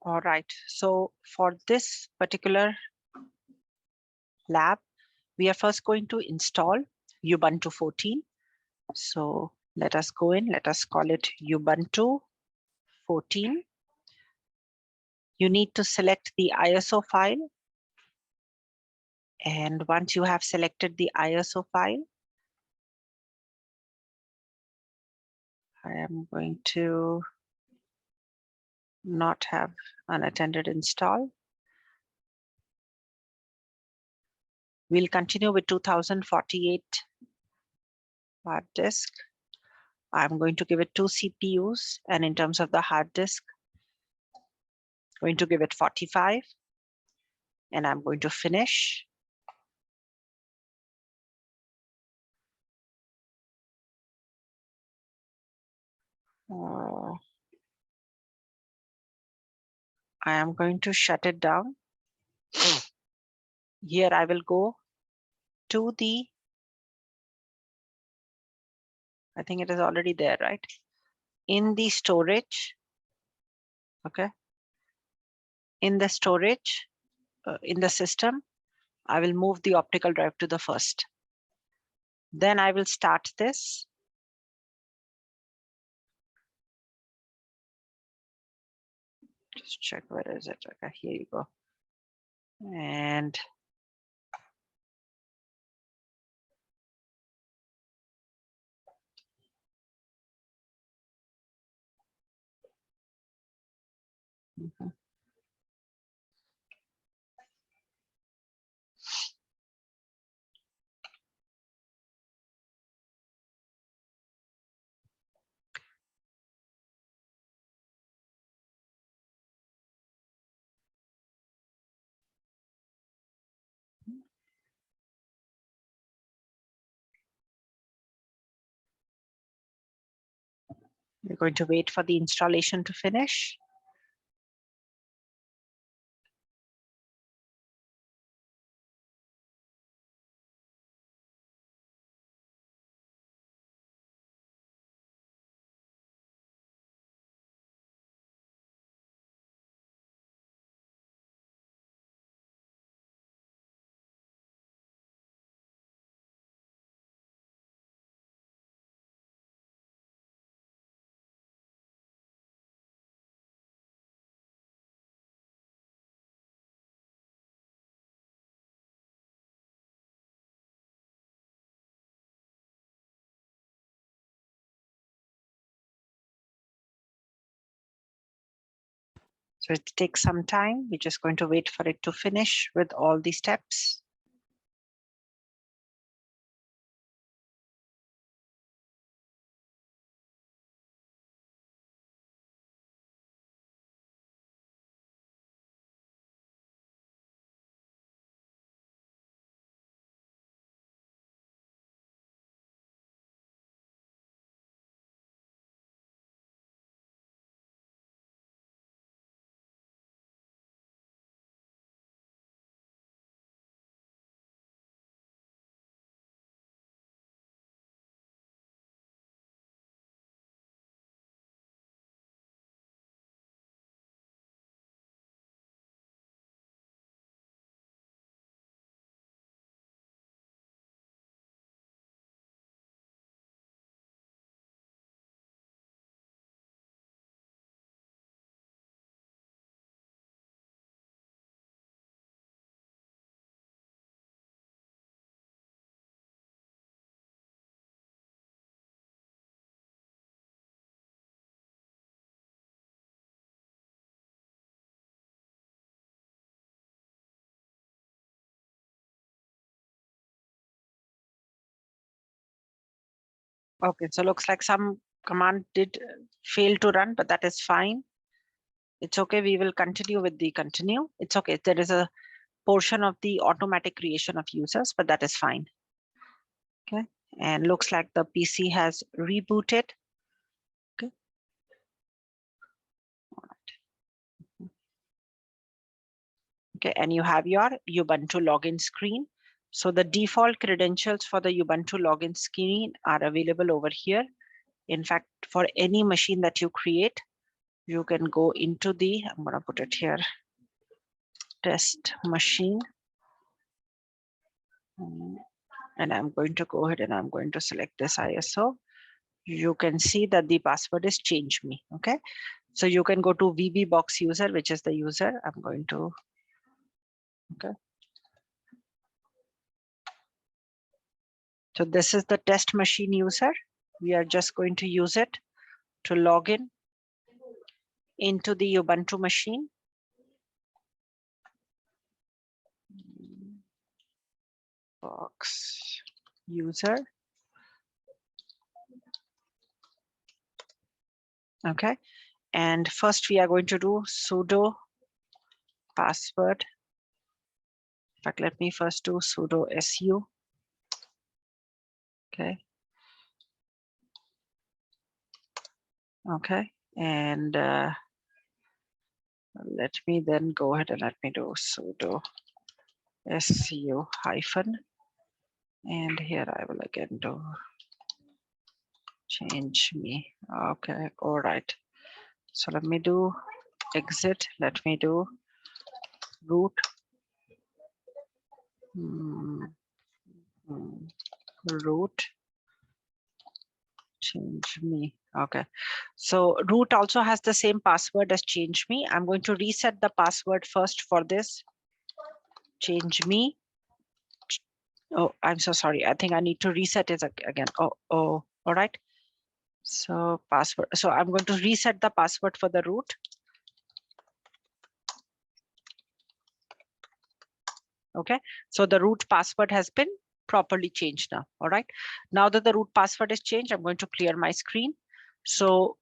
All right, so for this particular lab, we are first going to install Ubuntu 14. So let us go in, let us call it Ubuntu 14. You need to select the ISO file. And once you have selected the ISO file, I am going to not have unattended install. We'll continue with 2048 hard disk. I'm going to give it 2 CPUs, and in terms of the hard disk, going to give it 45, and I'm going to finish. I am going to shut it down. Here I will go to the, I think it is already there, right? In the storage, okay. In the storage, in the system, I will move the optical drive to the first. Then I will start this. Just check, where is it? Okay, here you go. And we're going to wait for the installation to finish. So it takes some time. We're just going to wait for it to finish with all the steps. Okay, so looks like some command did fail to run, but that is fine. It's okay. We will continue with the continue. It's okay. There is a portion of the automatic creation of users, but that is fine. Okay, and looks like the PC has rebooted. Okay. All right. Okay, and you have your Ubuntu login screen. So the default credentials for the Ubuntu login screen are available over here. In fact, for any machine that you create, you can go into the, I'm going to put it here, test machine. And I'm going to go ahead and I'm going to select this ISO. You can see that the password is changed me. Okay. So you can go to VBbox user, which is the user. I'm going to, okay. So this is the test machine user. We are just going to use it to log in into the Ubuntu machine. Box user. Okay. And first we are going to do sudo password. In fact, let me first do sudo su. Okay. Okay. And let me then go ahead and let me do sudo su hyphen. And here I will again do change me. Okay. All right. So let me do exit. Let me do root. Root. Change me. Okay. So root also has the same password as change me. I'm going to reset the password first for this. Change me. Oh, I'm so sorry. I think I need to reset it again. Oh, all right. So password. So I'm going to reset the password for the root. Okay. So the root password has been properly changed now. All right. Now that the root password is changed, I'm going to clear my screen. So